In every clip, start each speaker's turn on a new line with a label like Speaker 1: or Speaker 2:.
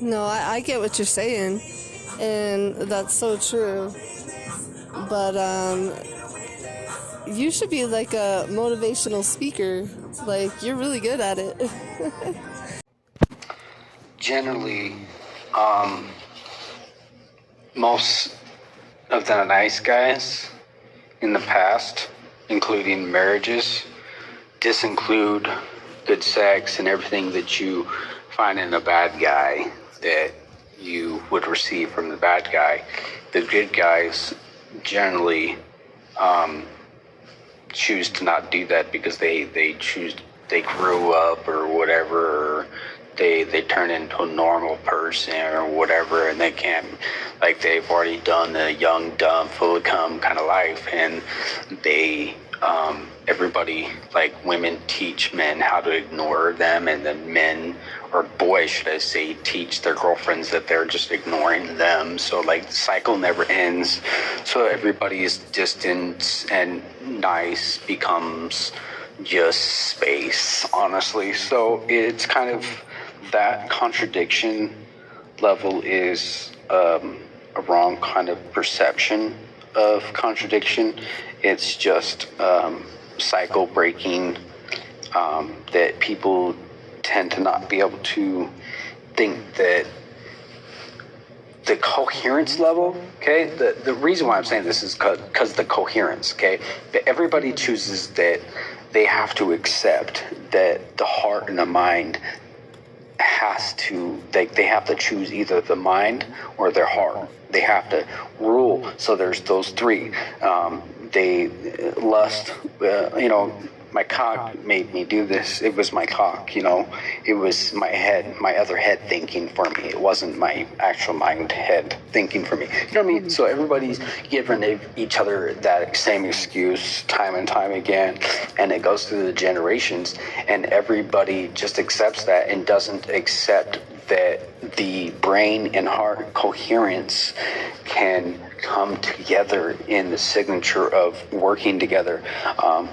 Speaker 1: No, I get what you're saying, and that's so true. But you should be like a motivational speaker. Like, you're really good at it.
Speaker 2: Generally, most of the nice guys in the past, including marriages, disinclude good sex and everything that you find in a bad guy that you would receive from the bad guy. The good guys generally choose to not do that because they grew up or whatever, or they turn into a normal person or whatever, and they can't, like, they've already done the young, dumb, full of cum kind of life, and they everybody, like, women teach men how to ignore them, and then men, or boys should I say, teach their girlfriends that they're just ignoring them. So, like, the cycle never ends. So everybody's distant and nice becomes just space, honestly. So it's kind of, that contradiction level is a wrong kind of perception of contradiction. It's just cycle breaking, that people tend to not be able to think that the coherence level, okay, the reason why I'm saying this is because the coherence, okay, that everybody chooses that they have to accept that the heart and the mind has to, they have to choose either the mind or their heart. They have to rule. So there's those three. They lust, my cock made me do this. It was my cock, it was my head, my other head thinking for me. It wasn't my actual mind head thinking for me. You know what I mean? So everybody's giving each other that same excuse time and time again, and it goes through the generations, and everybody just accepts that and doesn't accept that the brain and heart coherence can come together in the signature of working together.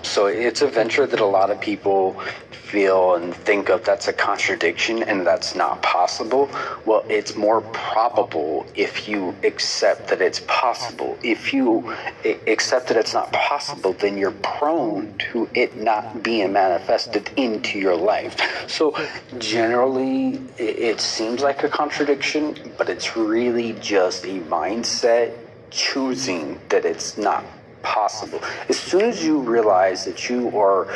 Speaker 2: So it's a venture that a lot of people feel and think of that's a contradiction and that's not possible. Well, it's more probable if you accept that it's possible. If you accept that it's not possible, then you're prone to it not being manifested into your life. So generally, it seems like a contradiction, but it's really just a mindset choosing that it's not possible. As soon as you realize that you are,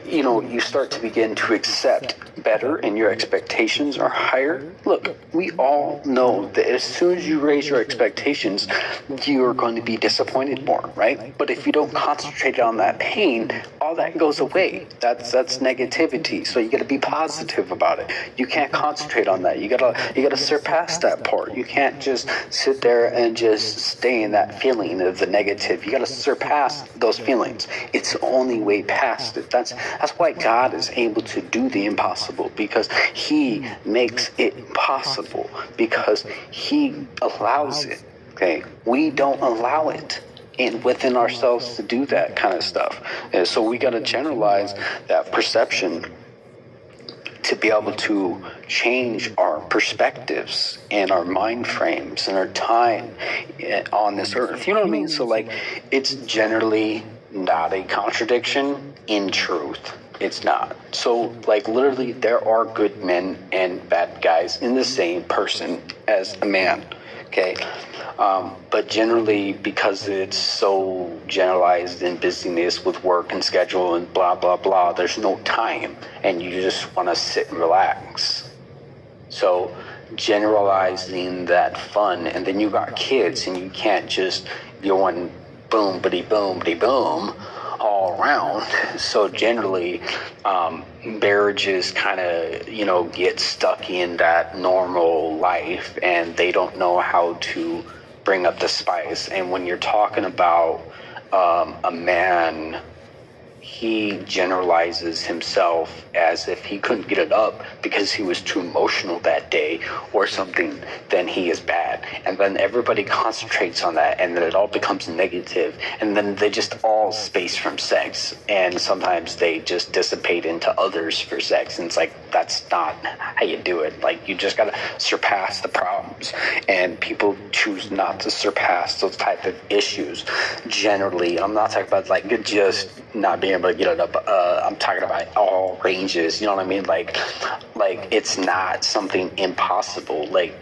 Speaker 2: you start to begin to accept better and your expectations are higher. Look, we all know that as soon as you raise your expectations, you're going to be disappointed more, right? But if you don't concentrate on that pain, all that goes away. That's negativity. So you got to be positive about it. You can't concentrate on that. You gotta surpass that part. You can't just sit there and just stay in that feeling of the negative. You got to surpass those feelings. It's the only way past it. That's why God is able to do the impossible, because He makes it possible, because He allows it. Okay, we don't allow it within ourselves to do that kind of stuff. And so we got to generalize that perception to be able to change our perspectives and our mind frames and our time on this earth. You know what I mean? So, like, it's generally not a contradiction in truth. It's not. So, like, literally, there are good men and bad guys in the same person as a man. Okay? But generally, because it's so generalized in busyness with work and schedule and blah, blah, blah, there's no time, and you just want to sit and relax. So generalizing that fun, and then you got kids, and you can't just go on boom, bitty, boom, bitty, boom, all around. So generally, marriages kind of, get stuck in that normal life, and they don't know how to bring up the spice. And when you're talking about a man he generalizes himself as if he couldn't get it up because he was too emotional that day or something, then he is bad. And then everybody concentrates on that, and then it all becomes negative, and then they just all space from sex, and sometimes they just dissipate into others for sex, and it's like, that's not how you do it. Like, you just gotta surpass the problems, and people choose not to surpass those type of issues. Generally, I'm not talking about like just not being able to get it up. I'm talking about all ranges. You know what I mean? Like it's not something impossible. Like,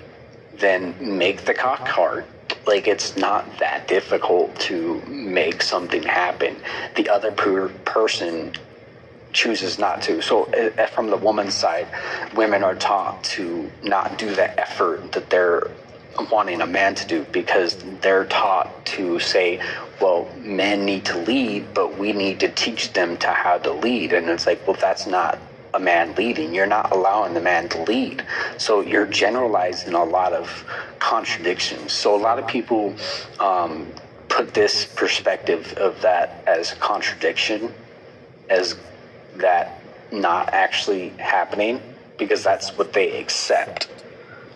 Speaker 2: then make the cock hard. Like, it's not that difficult to make something happen. The other person chooses not to. So from the woman's side, women are taught to not do the effort that they're wanting a man to do, because they're taught to say, well, men need to lead, but we need to teach them to how to lead. And it's like, well, that's not a man leading. You're not allowing the man to lead. So you're generalizing a lot of contradictions. So a lot of people put this perspective of that as contradiction, as that not actually happening, because that's what they accept.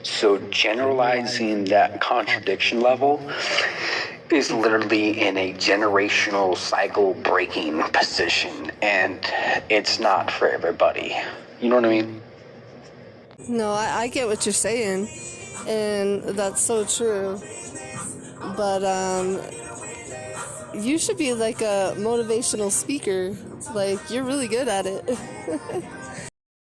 Speaker 2: So generalizing that contradiction level is literally in a generational cycle breaking position, and it's not for everybody. You know what I mean?
Speaker 1: No, I get what you're saying, and that's so true. But you should be like a motivational speaker. Like, you're really good at it.